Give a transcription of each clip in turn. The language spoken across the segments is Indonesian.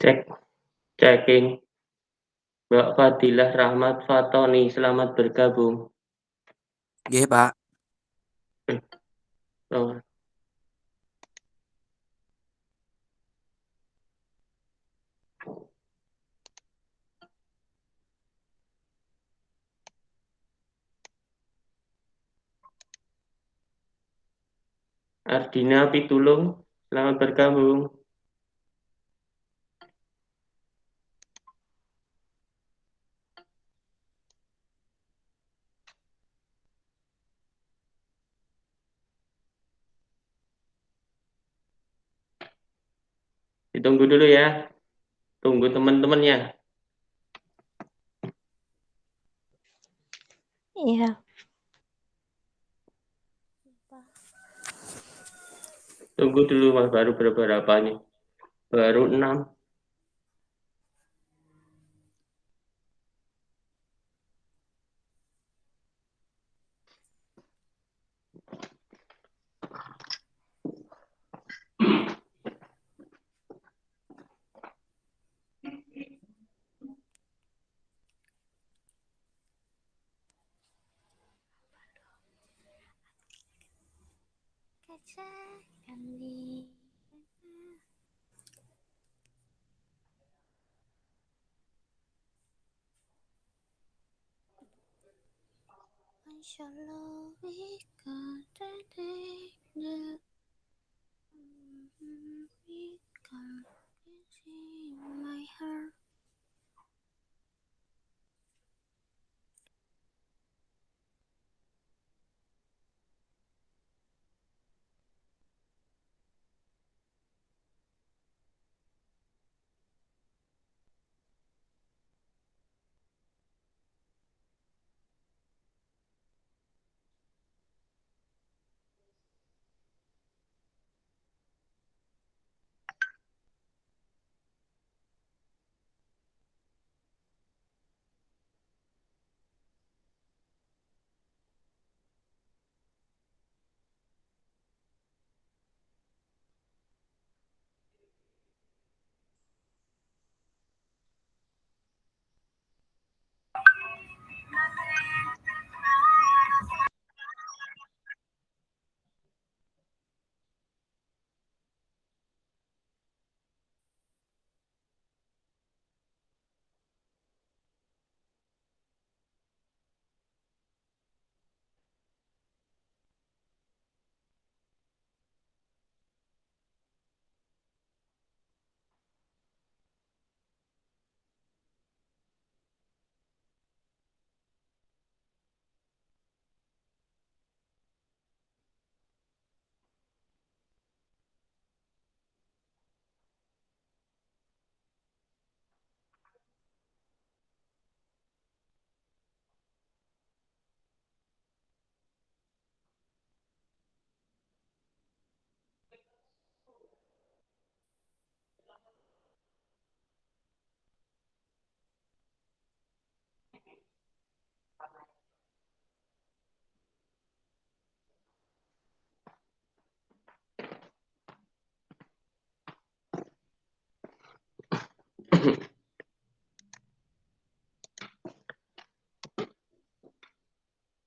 Cek, checking. Mbak Fadilah Rahmat Fatoni, selamat bergabung. Nggih, Pak. Oh, Ardina Pitulung, selamat bergabung. Ditunggu dulu ya. Tunggu teman-temannya. Iya. Tunggu dulu Mas, baru berapa nih? Baru 6. Inshallah we got the we got in my heart.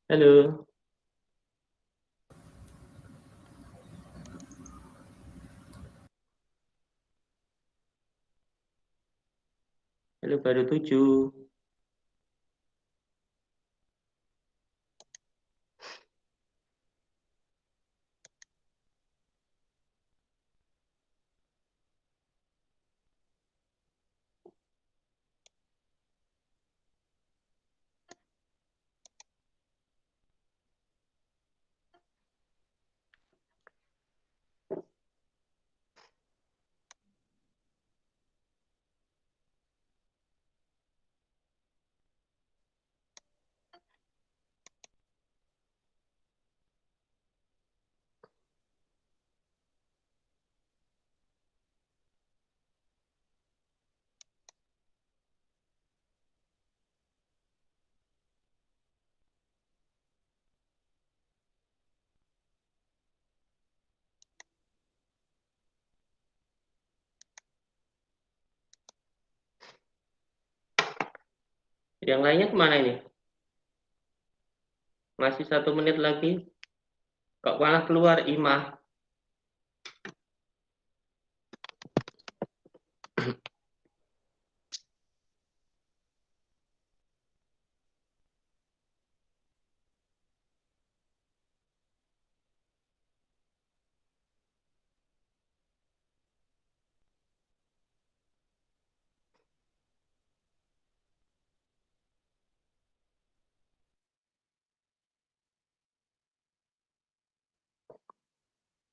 Halo. Halo, baru 7. Yang lainnya kemana ini? Masih 1 menit lagi. Kok malah keluar Imah?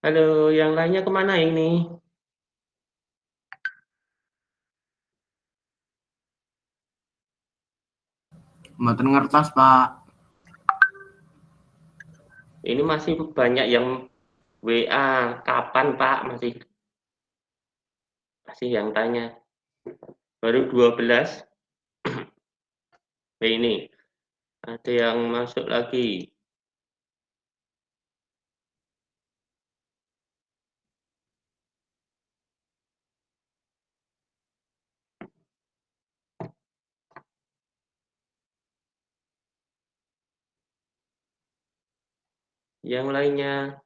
Halo, yang lainnya kemana ini? Mboten ngertos, Pak. Ini masih banyak yang WA. Kapan, Pak? Masih yang tanya. Baru 12. Ini ada yang masuk lagi. Yang lainnya.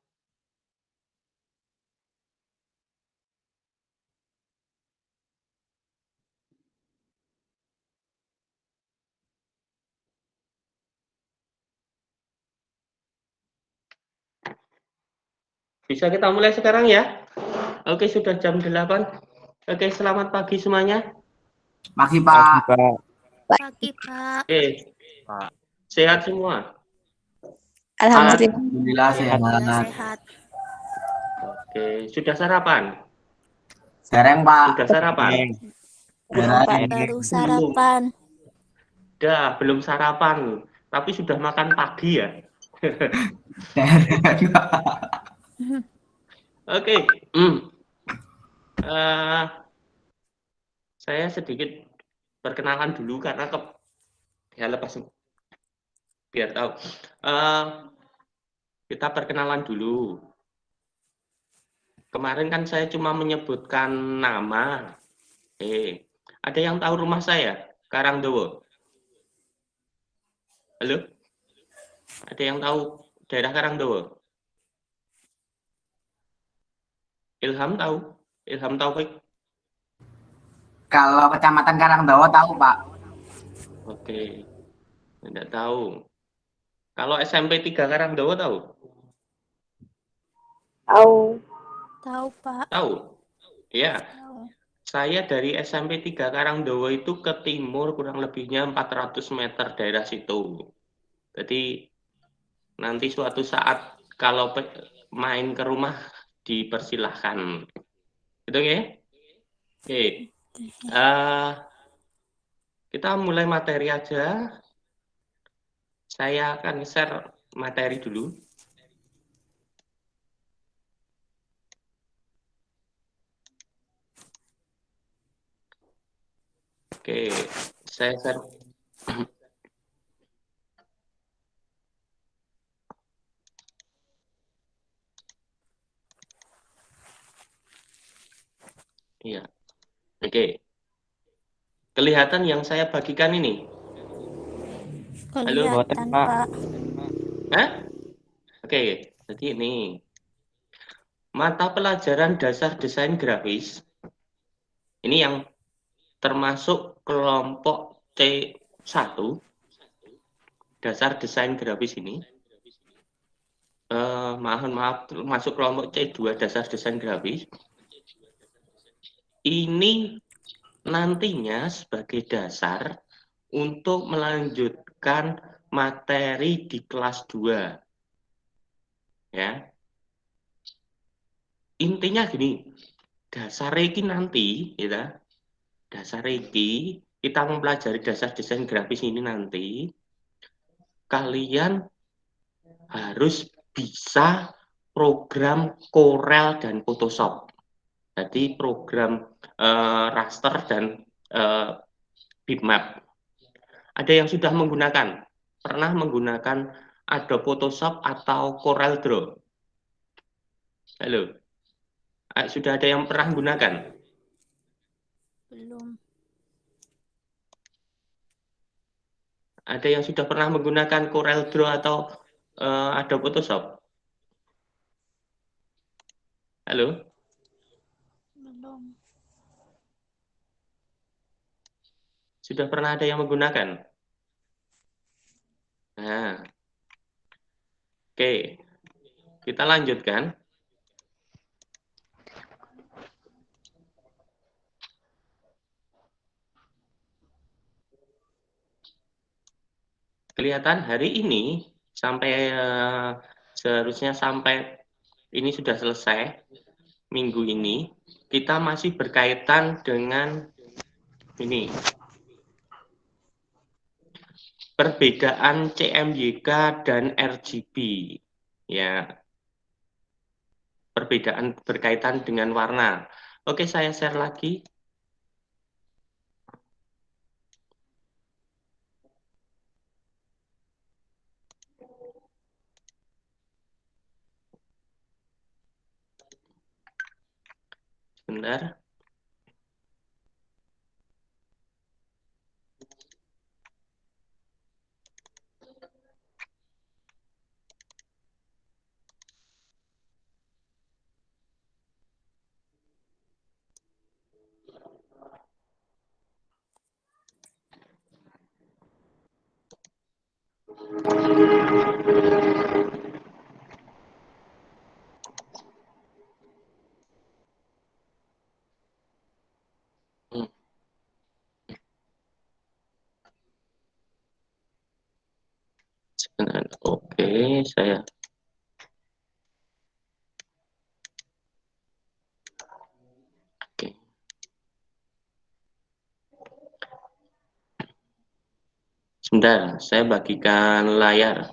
Bisa kita mulai sekarang ya? Oke, sudah jam 8. Oke, selamat pagi semuanya. Pagi, Pagi, Pak. Pak. Pagi, Pak. Oke, Pak. sehat semua? Alhamdulillah. Alhamdulillah Alhamdulillah sehat. sehat. Oke, sudah sarapan? Dereng, Pak. Sudah sarapan? Belum, Pak. Dereng. Baru Belum. sarapan. Belum sarapan, tapi sudah makan pagi ya. Dereng. Oke, saya sedikit perkenalan dulu karena ya lepas biar tahu. Kita perkenalan dulu. Kemarin kan saya cuma menyebutkan nama. Ada yang tahu rumah saya, Karangdowo? Halo? Ada yang tahu daerah Karangdowo? Ilham tahu? Ilham Taufik? Kalau Kecamatan Karangdawa tahu, Pak. Oke, tidak tahu. Kalau SMP 3 Karangdowo tahu? Tahu, Pak. Tahu? Ya, Tahu. saya dari SMP 3 Karangdowo itu ke timur kurang lebihnya 400 meter daerah situ. Jadi nanti suatu saat kalau main ke rumah dipersilahkan. Gitu ya? Oke. Kita mulai materi aja. Saya akan share materi dulu. Oke, saya share. Iya. Oke. Kelihatan yang saya bagikan ini? Halo? Kelihatan, Pak. Pak. Hah? Oke, jadi ini. Mata pelajaran dasar desain grafis. Ini yang termasuk kelompok C1. Dasar desain grafis ini. Maaf, masuk kelompok C2 dasar desain grafis. Ini nantinya sebagai dasar untuk melanjutkan materi di kelas 2. Ya. Intinya gini, dasar ini nanti, ya, dasar ini kita mempelajari dasar desain grafis ini nanti, kalian harus bisa program Corel dan Photoshop. Jadi program raster dan bitmap. Ada yang sudah pernah menggunakan Adobe Photoshop atau Corel Draw? Halo, sudah ada yang pernah menggunakan? Belum. Ada yang sudah pernah menggunakan Corel Draw atau Adobe Photoshop? Halo? Belum. Sudah pernah ada yang menggunakan? Nah, oke. Kita lanjutkan. Kelihatan hari ini sampai seharusnya sampai ini sudah selesai minggu ini, kita masih berkaitan dengan ini perbedaan CMYK dan RGB, ya, perbedaan berkaitan dengan warna. Oke, saya share lagi. Sebentar. Sebentar. Oke, saya oke. Sebentar, saya bagikan layar.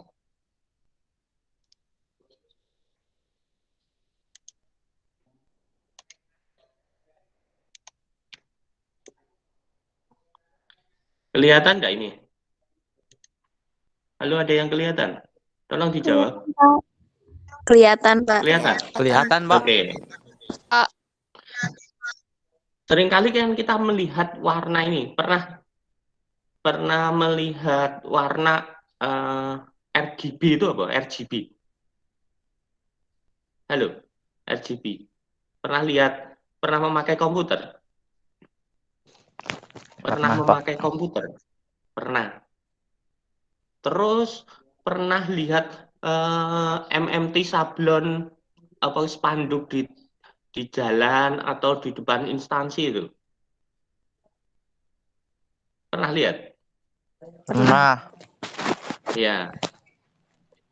Kelihatan nggak ini? Halo, ada yang kelihatan? Tolong dijawab. Kelihatan, Pak. Kelihatan? Kelihatan, Pak. Oke. Seringkali kan kita melihat warna ini. Pernah melihat warna RGB itu apa? RGB. Halo, RGB. Pernah memakai komputer? Pernah Pak. memakai komputer? Pernah. Terus pernah lihat MMT sablon apa spanduk di jalan atau di depan instansi itu? Pernah lihat? Pernah. Ya.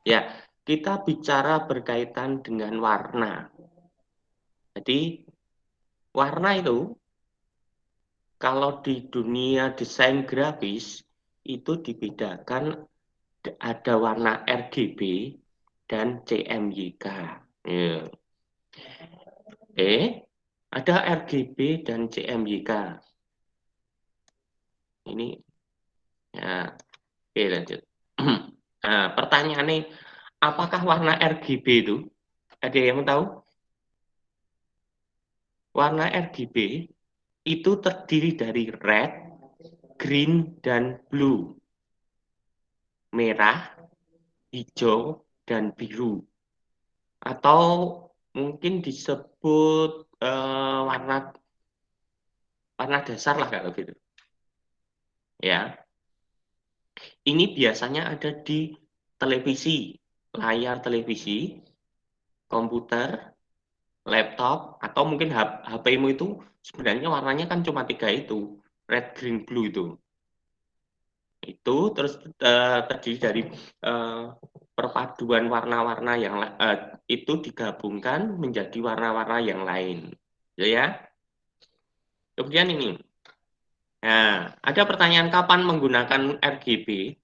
Ya, kita bicara berkaitan dengan warna. Jadi warna itu kalau di dunia desain grafis itu dibedakan ada warna RGB dan CMYK. Ya. Ada RGB dan CMYK. Ini ya. Oke, lanjut. Nah, pertanyaannya, apakah warna RGB itu? Ada yang tahu? Warna RGB itu terdiri dari red, green, dan blue. Merah, hijau, dan biru. Atau mungkin disebut warna dasar lah kalau gitu. Ya. Ini biasanya ada di televisi, layar televisi, komputer, laptop, atau mungkin HP-mu itu sebenarnya warnanya kan cuma 3 itu, red, green, blue itu. Itu terus terdiri dari perpaduan warna-warna yang itu digabungkan menjadi warna-warna yang lain. Ya. Kemudian ini. Nah, ada pertanyaan kapan menggunakan RGB?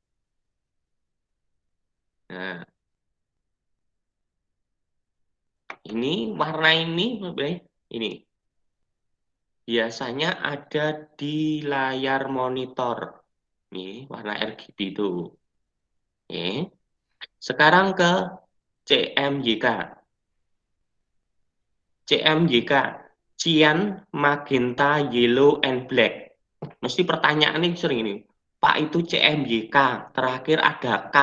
Nah, ini warna ini biasanya ada di layar monitor. Nih, warna RGB itu. Oke. Sekarang ke CMYK. CMYK, cyan, magenta, yellow, and black. Mesti pertanyaan ini sering ini. Pak itu CMYK, terakhir ada K,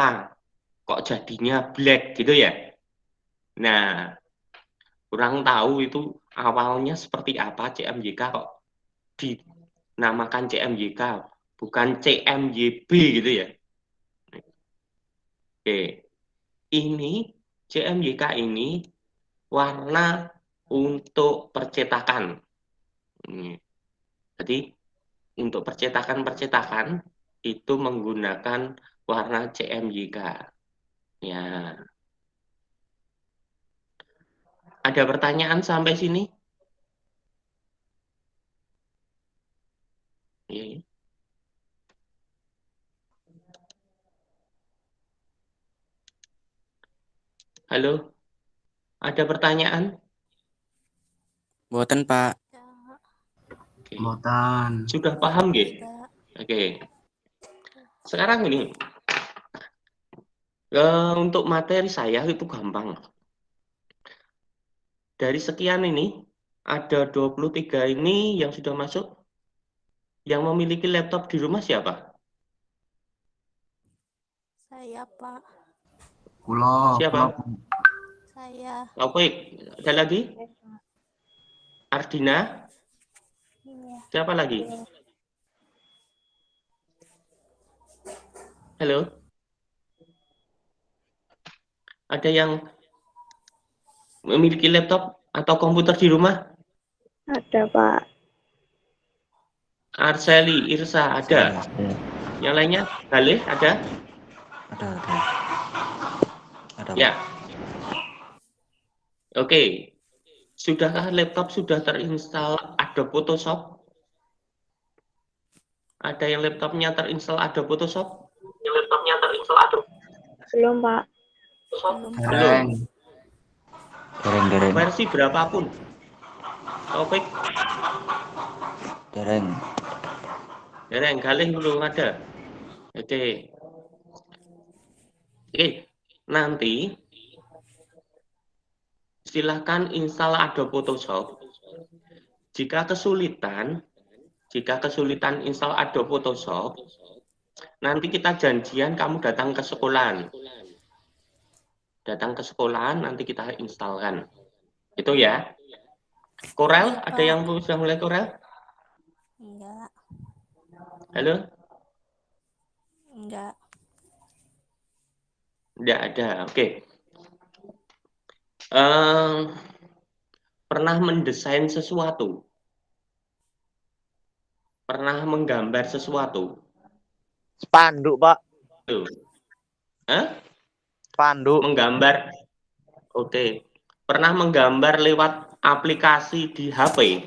kok jadinya black gitu ya? Nah, kurang tahu itu awalnya seperti apa CMYK kok dinamakan CMYK, bukan CMYB gitu ya? Oke, ini CMYK ini warna untuk percetakan. Jadi untuk percetakan itu menggunakan warna CMYK. Ya. Ada pertanyaan sampai sini? Iya. Halo, ada pertanyaan? Buatan Pak. Oke. Botan. Sudah paham nggih? Oke. Sekarang ini untuk materi saya itu gampang. Dari sekian ini ada 23 ini yang sudah masuk. Yang memiliki laptop di rumah siapa? Saya, Pak. Kulo. Siapa? Saya. Taufik. Ada lagi? Ardina? Iya. Siapa lagi? Halo? Ada yang memiliki laptop atau komputer di rumah? Ada, Pak. Arseli, Irsa, ada. Yang lainnya? Galih, ada? Ada. Ada. Ya. Oke. Sudahkah laptop sudah terinstall Adobe Photoshop? Ada yang laptopnya terinstall Adobe Photoshop? Yang laptopnya terinstall Adobe Belum, Pak. Belum. Dereng. Versi berapapun. Taufik, Dereng. Galih belum ada. Oke. Nanti silakan install Adobe Photoshop. Jika kesulitan install Adobe Photoshop, nanti kita janjian kamu datang ke sekolahan. Nanti kita instalkan. Itu ya. Corel, ada yang sudah mulai Corel? Enggak. Halo? Enggak. Tidak ada. Oke. Pernah mendesain sesuatu? Pernah menggambar sesuatu? Spanduk, Pak. Hah? Spanduk. Menggambar. Oke. Pernah menggambar lewat aplikasi di HP?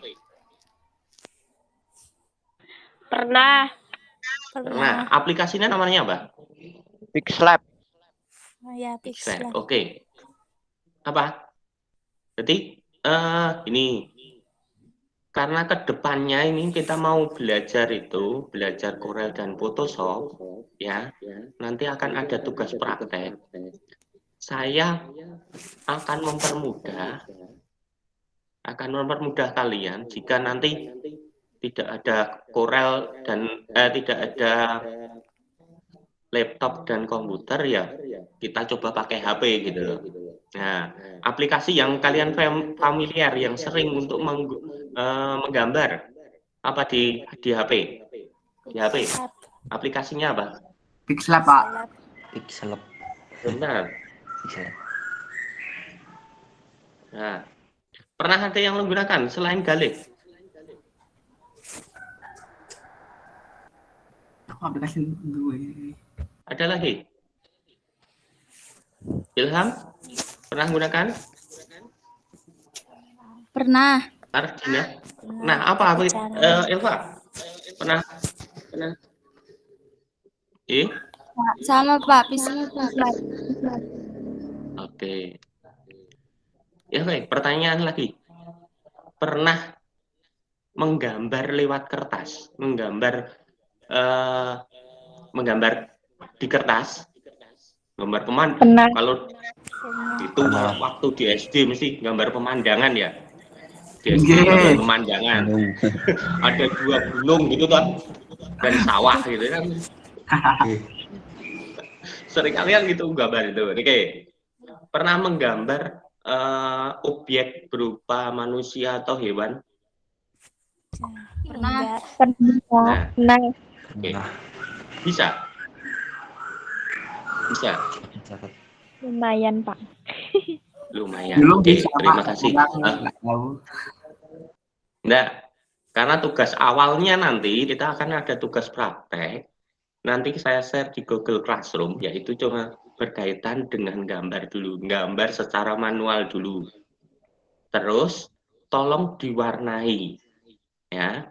Pernah. Nah, aplikasinya namanya apa? Pixlab. Ya, Pixlab. Oke. Apa? Jadi ini karena kedepannya ini kita mau belajar Corel dan Photoshop ya. Nanti akan ada tugas praktek. Saya akan mempermudah kalian jika nanti tidak ada Corel dan tidak ada laptop dan komputer ya kita coba pakai HP gitu loh. Nah, aplikasi yang kalian familiar yang sering untuk menggambar apa di HP? Di HP. Aplikasinya apa? Pixlab, Pak. Pixlab. Benar. Pixlab. Nah, pernah ada yang menggunakan selain Galih? Aplikasi gue. Ada lagi? Ilham? Pernah menggunakan? Pernah. Ardina? Nah, apa Elva? Pernah? Sama, Pak. Pixlab. Oke. Ya, baik. Pertanyaan lagi. Pernah menggambar lewat kertas? Menggambar di kertas? Gambar pemandangan. Kalau itu waktu di SD mesti gambar pemandangan ya. Di SD gambar pemandangan. Ada 2 gunung gitu kan. Dan sawah gitu kan. Sering kalian gitu gambar itu. Oke. Pernah menggambar objek berupa manusia atau hewan? Pernah. Nah, Pernah. oke. Bisa? Bisa. Lumayan, Pak. Lumayan. Dulu Oke, bisa, terima Pak. kasih. Sekarang nggak tahu. Enggak, karena tugas awalnya nanti kita akan ada tugas praktek. Nanti saya share di Google Classroom, yaitu cuma berkaitan dengan gambar dulu. Gambar secara manual dulu. Terus, tolong diwarnai. Ya,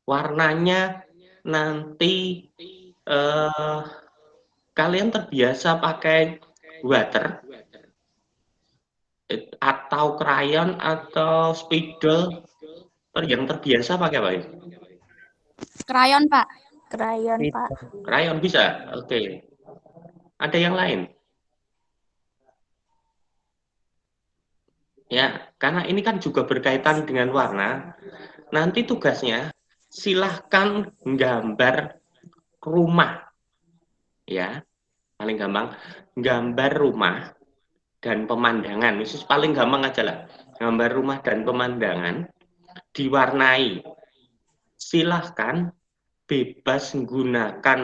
warnanya nanti kalian terbiasa pakai water atau krayon atau spidol, yang terbiasa pakai apa ya? Krayon, Pak. Krayon, Pak. Krayon bisa? Oke. Ada yang lain? Ya, karena ini kan juga berkaitan dengan warna. Nanti tugasnya silahkan gambar rumah. Ya, paling gampang. Gambar rumah dan pemandangan. Ini paling gampang aja lah. Gambar rumah dan pemandangan diwarnai. Silahkan bebas gunakan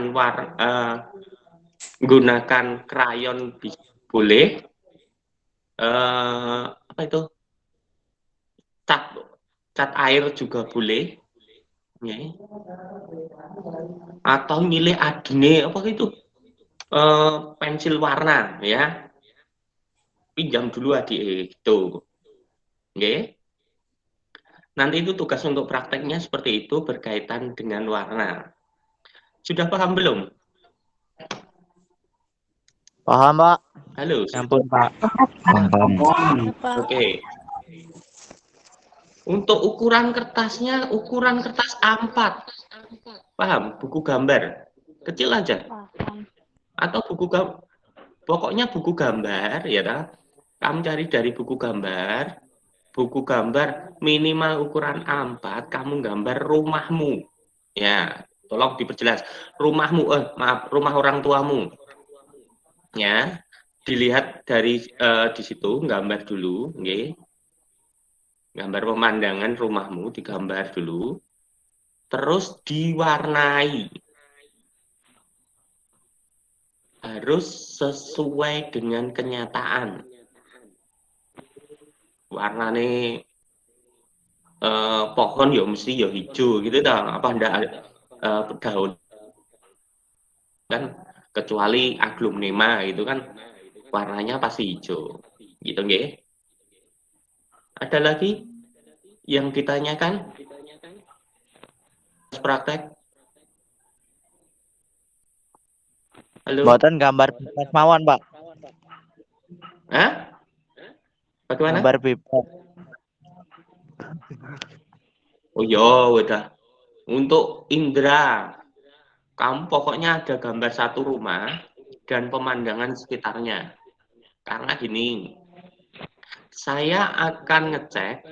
krayon boleh, apa itu, cat air juga boleh, ya. Atau milih adine apa itu, pensil warna, ya, pinjam dulu adik gitu, oke. Nanti itu tugas untuk prakteknya seperti itu, berkaitan dengan warna. Sudah paham belum? Paham, Pak? Halo. Ampun, Pak. Oke. Untuk ukuran kertasnya, ukuran kertas A4. Paham? Buku gambar. Kecil aja. Atau buku gambar. Pokoknya buku gambar, ya kan? Kamu cari dari buku gambar. Buku gambar minimal ukuran A4, kamu gambar rumahmu. Ya, tolong diperjelas. Rumahmu, maaf, rumah orang tuamu. Ya, dilihat dari di situ, gambar dulu, okay. Gambar pemandangan rumahmu digambar dulu, terus diwarnai, harus sesuai dengan kenyataan. Warnanya pohon ya mesti ya hijau gitu dah, apa ndak daun kan, kecuali aglonema itu kan warnanya pasti hijau gitu, nggih. Ada lagi yang ditanyakan? Praktek. Halo. Buatan gambar bebas mawon, Pak. Hah? Bagaimana? Gambar bebas. Oh iya, udah. Untuk indera, kamu pokoknya ada gambar satu rumah dan pemandangan sekitarnya. Karena gini, saya akan ngecek,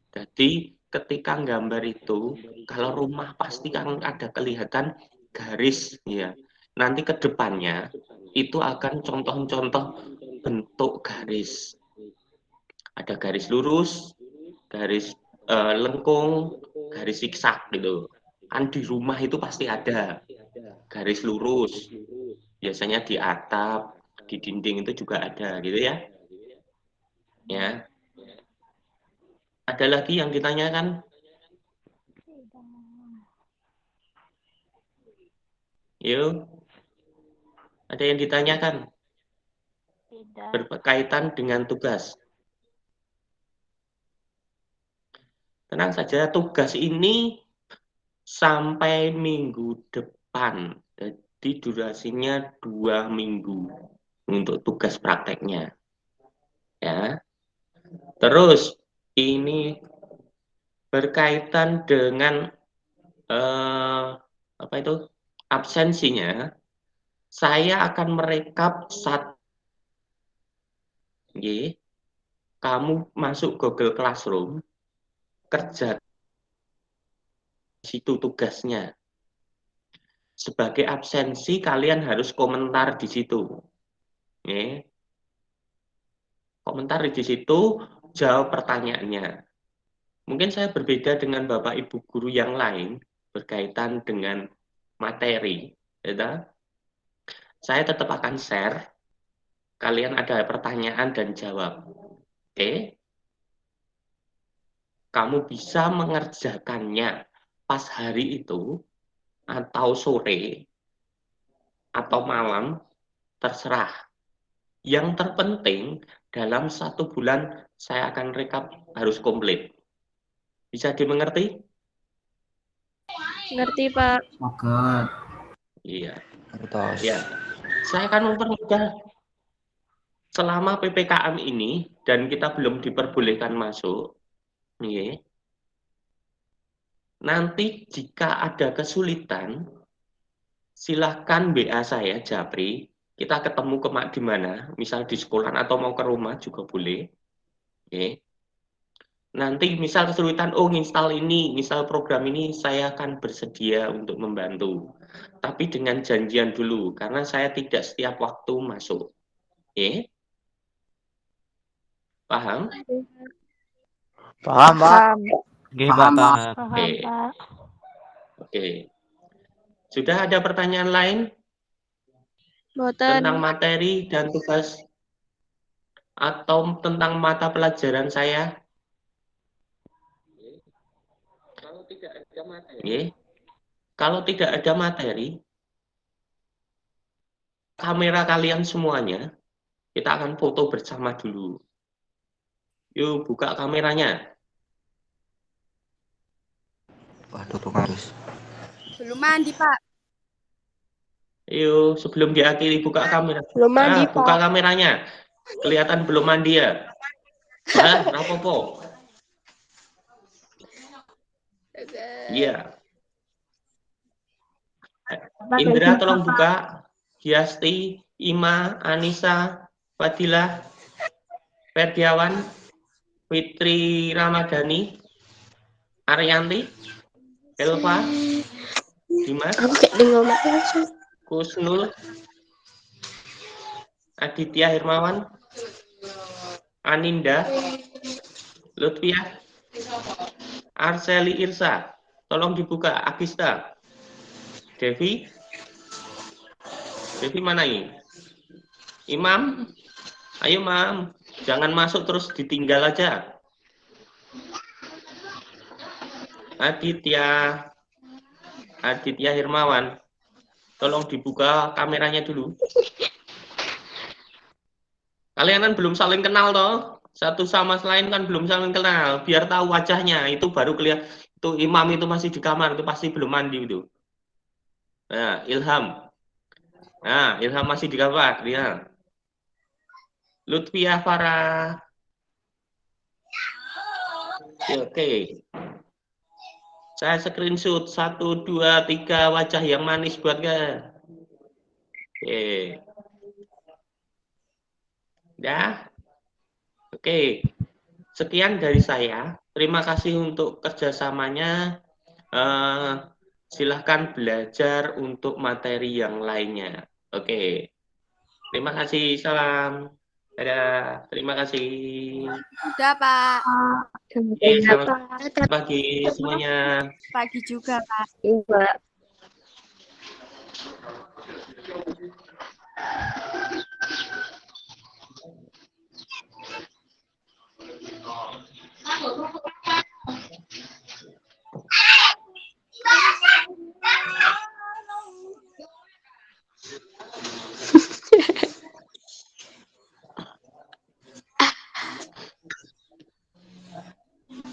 jadi ketika gambar itu, kalau rumah pasti kan ada kelihatan garis, ya. Nanti ke depannya itu akan contoh-contoh bentuk garis. Ada garis lurus, garis lengkung, garis siksak gitu. Kan di rumah itu pasti ada garis lurus. Biasanya di atap, di dinding itu juga ada gitu ya. Ya. Ada lagi yang ditanyakan? Yuk. Ada yang ditanyakan? Tidak. Berkaitan dengan tugas. Tenang saja, tugas ini sampai minggu depan. Jadi durasinya 2 minggu untuk tugas prakteknya. Ya. Terus ini berkaitan dengan apa itu, absensinya. Saya akan merekap kamu masuk Google Classroom, kerja situ tugasnya. sebagai absensi kalian harus komentar di situ. Oke. Komentar di situ, jawab pertanyaannya. Mungkin saya berbeda dengan Bapak Ibu guru yang lain berkaitan dengan materi. Ya, saya tetap akan share. Kalian ada pertanyaan dan jawab. Oke. Kamu bisa mengerjakannya pas hari itu, atau sore, atau malam, terserah. Yang terpenting, dalam 1 bulan saya akan rekap harus komplit. Bisa dimengerti? Ngerti, Pak. Oke. Iya. Kertas. Ya. Saya akan mempermudah selama PPKM ini dan kita belum diperbolehkan masuk. Iya. Nanti jika ada kesulitan, silahkan WA saya, Japri. Kita ketemu di mana, misal di sekolah atau mau ke rumah juga boleh. Oke. Nanti misal kesulitan, oh install ini, misal program ini, saya akan bersedia untuk membantu. Tapi dengan janjian dulu, karena saya tidak setiap waktu masuk. Oke. Paham? Paham, Pak. Paham. Oke, Paham, Pak. Pak. Paham, Pak. Oke. Sudah ada pertanyaan lain Boten. tentang materi dan tugas atau tentang mata pelajaran saya? Kalau tidak ada materi, kalau tidak ada materi, kamera kalian semuanya, kita akan foto bersama dulu. Yuk, buka kameranya. Waduh, tuh harus. Belum mandi, Pak. Yuk, sebelum diakhiri buka kamera. Belum mandi, Nah, buka Pak. kameranya. Kelihatan belum mandi ya? Nah, rapopo. Iya. Indra tolong buka. Giasti, Ima, Anissa, Fadilah, Ferdiawan, Fitri Ramadhani, Arianti, Elva, Dimas, Kusnul, Aditya Hermawan, Aninda, Lutfiah, Arseli Irsa, tolong dibuka. Agista, Devi mana ini? Imam, ayo Mam, jangan masuk terus ditinggal aja. Aditya Hermawan, tolong dibuka kameranya dulu. Kalian kan belum saling kenal toh, satu sama lain kan belum saling kenal. Biar tahu wajahnya, itu baru kelihatan. Itu Imam itu masih di kamar, itu pasti belum mandi itu. Nah, Ilham. Nah, Ilham masih di kamar, dia. Lutfiah Farah. Oke. Saya screenshot 1, 2, 3 wajah yang manis buat kan. Oke. Ya. Oke. Sekian dari saya. Terima kasih untuk kerjasamanya. Silahkan belajar untuk materi yang lainnya. Oke. Terima kasih. Salam. Dadah. Terima kasih. Udah, Pak. Selamat pagi semuanya. Pagi juga, Pak. Iya.